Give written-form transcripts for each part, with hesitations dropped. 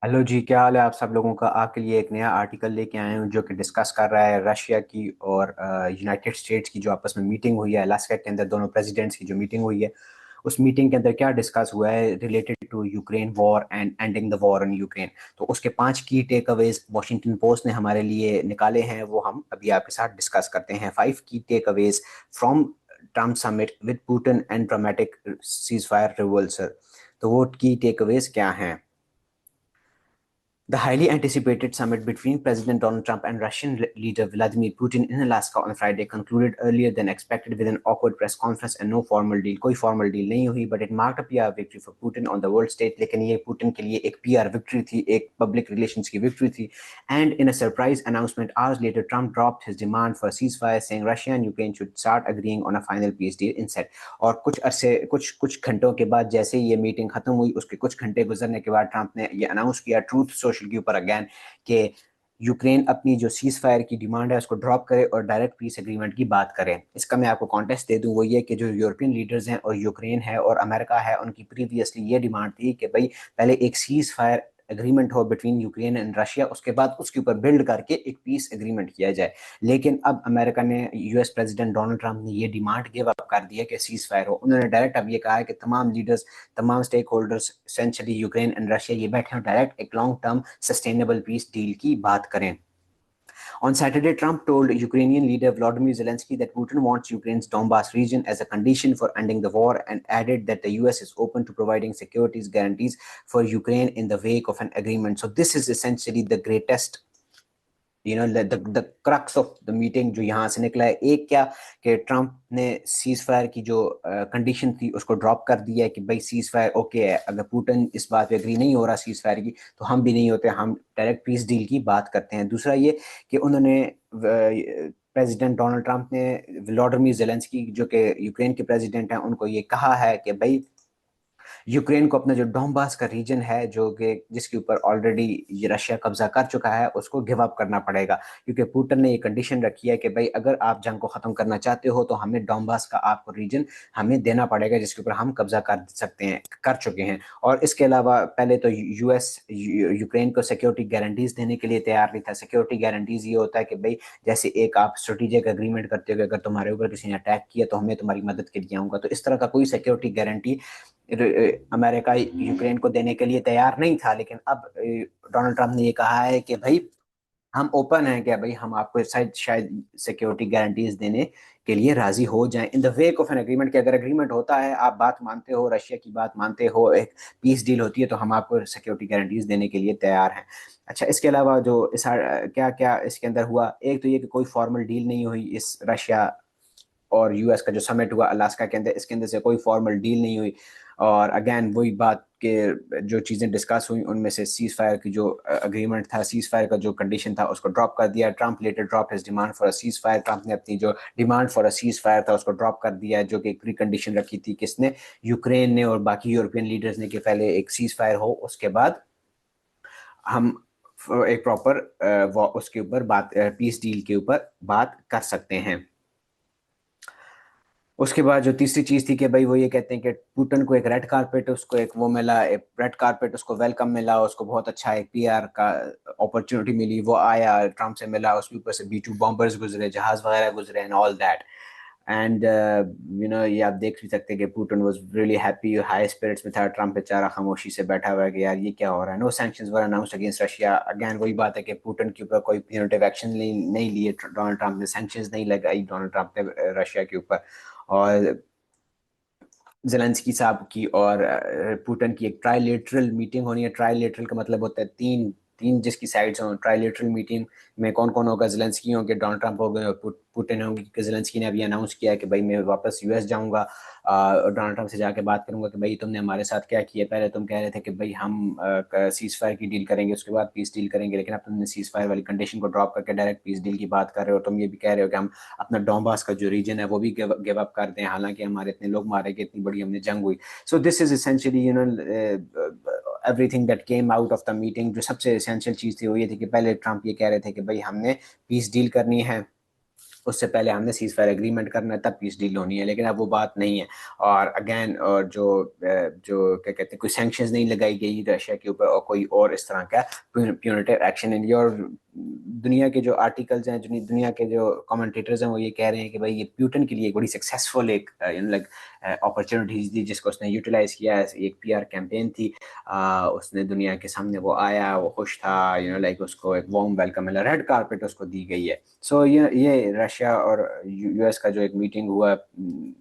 Hello जी, क्या हाल है आप सब लोगों का। आपके लिए एक नया आर्टिकल लेके आए हूँ जो कि डिस्कस कर रहा है रशिया की और यूनाइटेड स्टेट्स की जो आपस में मीटिंग हुई है अलास्का के अंदर, दोनों प्रेसिडेंट्स की जो मीटिंग हुई है। उस मीटिंग के अंदर क्या डिस्कस हुआ है related to Ukraine war and ending the war in Ukraine. तो उसके 5 की टेक अवेज वॉशिंगटन पोस्ट ने हमारे लिए निकाले हैं, वो हम अभी आपके साथ डिस्कस करते हैं। 5 की takeaways from Trump summit with Putin and dramatic ceasefire reversal. तो वो की टेक अवेज क्या हैं? The highly anticipated summit between President Donald Trump and Russian leader Vladimir Putin in Alaska on Friday concluded earlier than expected with an awkward press conference and no formal deal. कोई formal deal नहीं हुई, but it marked a PR victory for Putin on the world stage. लेकिन ये Putin के लिए एक PR victory थी, एक public relations की victory थी. And in a surprise announcement hours later, Trump dropped his demand for a ceasefire, saying Russia and Ukraine should start agreeing on a final peace deal instead. और कुछ घंटों के बाद जैसे ही ये मीटिंग खत्म हुई, उसके कुछ घंटे गुजरने के बाद ट्रंप ने ये अनाउंस किया ट्रूथ सोशल के ऊपर अगेन कि यूक्रेन अपनी जो सीज फायर की डिमांड है उसको ड्रॉप करे और डायरेक्ट पीस एग्रीमेंट की बात करें। इसका मैं आपको कॉन्टेक्स्ट दे दूं, वो ये कि जो यूरोपियन लीडर्स हैं और यूक्रेन है और अमेरिका है, उनकी प्रीवियसली ये डिमांड थी कि भाई पहले एक सीज फायर एग्रीमेंट हो बिटवीन यूक्रेन एंड रशिया, उसके बाद उसके ऊपर बिल्ड करके एक पीस एग्रीमेंट किया जाए। लेकिन अब अमेरिका ने, यूएस प्रेसिडेंट डोनाल्ड ट्रंप ने ये डिमांड गिव अप कर दी है कि सीज फायर हो। उन्होंने डायरेक्ट अब ये कहा है कि तमाम लीडर्स, तमाम stakeholders, essentially Ukraine and Russia, ये बैठे हैं डायरेक्ट एक long term sustainable peace deal की बात करें। On Saturday, Trump told Ukrainian leader Volodymyr Zelensky that Putin wants Ukraine's Donbas region as a condition for ending the war and added that the US is open to providing security guarantees for Ukraine in the wake of an agreement. So this is essentially the greatest, the crux of the meeting जो यहाँ से निकला है। एक क्या कि Trump ने cease fire की जो कंडीशन थी उसको ड्रॉप कर दिया है कि भाई सीज फायर ओके है, अगर पुतिन इस बात पे एग्री नहीं हो रहा सीज फायर की तो हम भी नहीं होते, हम डायरेक्ट पीस डील की बात करते हैं। दूसरा ये कि उन्होंने प्रेसिडेंट डोनाल्ड ट्रंप ने व्लादिमीर ज़ेलेंस्की जो कि यूक्रेन के प्रेसिडेंट हैं उनको ये कहा है कि भाई यूक्रेन को अपना जो डोंबास का रीजन है जो कि जिसके ऊपर ऑलरेडी ये रशिया कब्जा कर चुका है उसको गिव अप करना पड़ेगा, क्योंकि पुतिन ने ये कंडीशन रखी है कि भाई अगर आप जंग को खत्म करना चाहते हो तो हमें डोंबास का आपको रीजन हमें देना पड़ेगा जिसके ऊपर हम कब्जा कर सकते हैं, कर चुके हैं। और इसके अलावा पहले तो यूएस यूक्रेन को सिक्योरिटी गारंटीज देने के लिए तैयार नहीं था। सिक्योरिटी गारंटीज ये होता है कि भाई जैसे एक आप स्ट्रेटेजिक एग्रीमेंट करते हो कि अगर तुम्हारे ऊपर किसी ने अटैक किया तो हमें तुम्हारी मदद के लिए आऊंगा, तो इस तरह का कोई सिक्योरिटी गारंटी अमेरिका यूक्रेन को देने के लिए तैयार नहीं था। लेकिन अब डोनाल्ड ट्रंप ने ये कहा है कि भाई हम ओपन हैं, क्या भाई हम आपको शायद सिक्योरिटी गारंटीज देने के लिए राजी हो जाएं in the wake of an agreement, कि अगर एग्रीमेंट होता है, आप बात मानते हो, रशिया की बात मानते हो, एक पीस डील होती है तो हम आपको सिक्योरिटी गारंटीज देने के लिए तैयार हैं। अच्छा, इसके अलावा जो क्या क्या इसके अंदर हुआ, एक तो ये कि कोई फॉर्मल डील नहीं हुई इस रशिया और यूएस का जो समिट हुआ अलास्का के अंदर, इसके अंदर से कोई फॉर्मल डील नहीं हुई। और अगेन वही बात के जो चीज़ें डिस्कस हुई उनमें से सीज फायर की जो अग्रीमेंट था, सीज फायर का जो कंडीशन था उसको ड्रॉप कर दिया। Trump later drop his demand for a ceasefire. Trump ने अपनी जो demand for a ceasefire था उसको ड्रॉप कर दिया है, जो कि एक प्री कंडीशन रखी थी किसने, यूक्रेन ने और बाकी यूरोपियन लीडर्स ने, कि पहले एक सीज फायर हो उसके बाद हम एक प्रॉपर उसके ऊपर बात, पीस डील के ऊपर बात कर सकते हैं। उसके बाद जो तीसरी चीज थी कि भाई वो ये कहते हैं कि पुतिन को एक रेड कारपेट, उसको एक वो मिला, एक रेड कारपेट उसको वेलकम मिला, उसको बहुत अच्छा एक पीआर का अपॉर्चुनिटी मिली, वो आया ट्रम्प से मिला, उसके ऊपर से B2 बॉम्बर्स गुजरे, जहाज वगैरह गुजरे एंड ऑल दैट। एंड ये आप देख भी सकते हैं कि Putin was really happy, high spirits में था। ट्रम्प बेचारा खामोशी से बैठा हुआ है कि यार ये क्या हो रहा है। नो सैंक्शंस वर अनाउंस्ड अगेंस्ट रशिया। अगेन वही बात है कि पुतिन के ऊपर कोई प्यूनिटिव एक्शन नहीं लिए डोनाल्ड ट्रम्प ने, सैंक्शंस नहीं लगाई डोनाल्ड ट्रम्प ने रशिया के ऊपर। और ज़ेलेंस्की साहब की और पुतिन की एक ट्राइलेटरल मीटिंग होनी है। ट्राइलेटरल का मतलब होता है तीन तीन जिसकी साइड्स हों। ट्राइलेटरल मीटिंग में कौन कौन होगा, ज़ेलेंस्की होंगे, डोनाल्ड ट्रंप हो गए और पुतिन होंगे, क्योंकि ज़ेलेंस्की ने अभी अनाउंस किया है कि भाई मैं वापस यूएस जाऊंगा और डोनाल्ड ट्रंप से जाके बात करूंगा कि भाई तुमने हमारे साथ क्या किया। पहले तुम कह रहे थे कि भाई हम सीज फायर की डील करेंगे, उसके बाद पीस डील करेंगे, लेकिन अब तुमने सीज फायर वाली कंडीशन को ड्रॉप करके डायरेक्ट पीस डील की बात कर रहे हो। तुम ये भी कह रहे हो कि हम अपना डोंबास का जो रीजन है वो भी गिव अप कर दें, हालांकि हमारे इतने लोग मारे गए, इतनी बड़ी हमने जंग हुई। So this is essentially, everything that came out of the meeting। जो सबसे essential चीज़ थी वो ये थी कि पहले ट्रंप ये कह रहे थे कि भाई हमने पीस डील करनी है, اس سے پہلے ہم نے سیز فائر اگریمنٹ کرنا ہے تب پیس ڈیل ہونی ہے، لیکن اب وہ بات نہیں ہے. اور اگین اور جو کیا کہتے ہیں کوئی سینکشنز نہیں لگائی گئی رشیا کے اوپر اور کوئی اور اس طرح کا پیونیٹیو ایکشن نہیں لیا. اور دنیا کے جو آرٹیکلز ہیں، دنیا کے جو کمنٹیٹرز ہیں وہ یہ کہہ رہے ہیں کہ بھائی یہ پیوٹن کے لیے ایک بڑی سکسیسفل ایک اپرچونیٹیز دی جس کو اس نے یوٹیلائز کیا. ایک PR کیمپین تھی، اس نے دنیا کے سامنے وہ آیا، وہ خوش تھا، لائک اس کو ایک وارم ویلکم ملا، ریڈ کارپیٹ اس کو دی گئی ہے. سو یہ رشیا اور US کا جو ایک میٹنگ ہوا،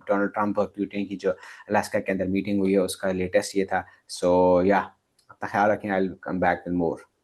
ڈونلڈ ٹرمپ اور پیوٹن کی جو الاسکا کے اندر میٹنگ ہوئی ہے، اس کا لیٹسٹ یہ تھا. سو اپنا خیال رکھیں. I'll come back with more.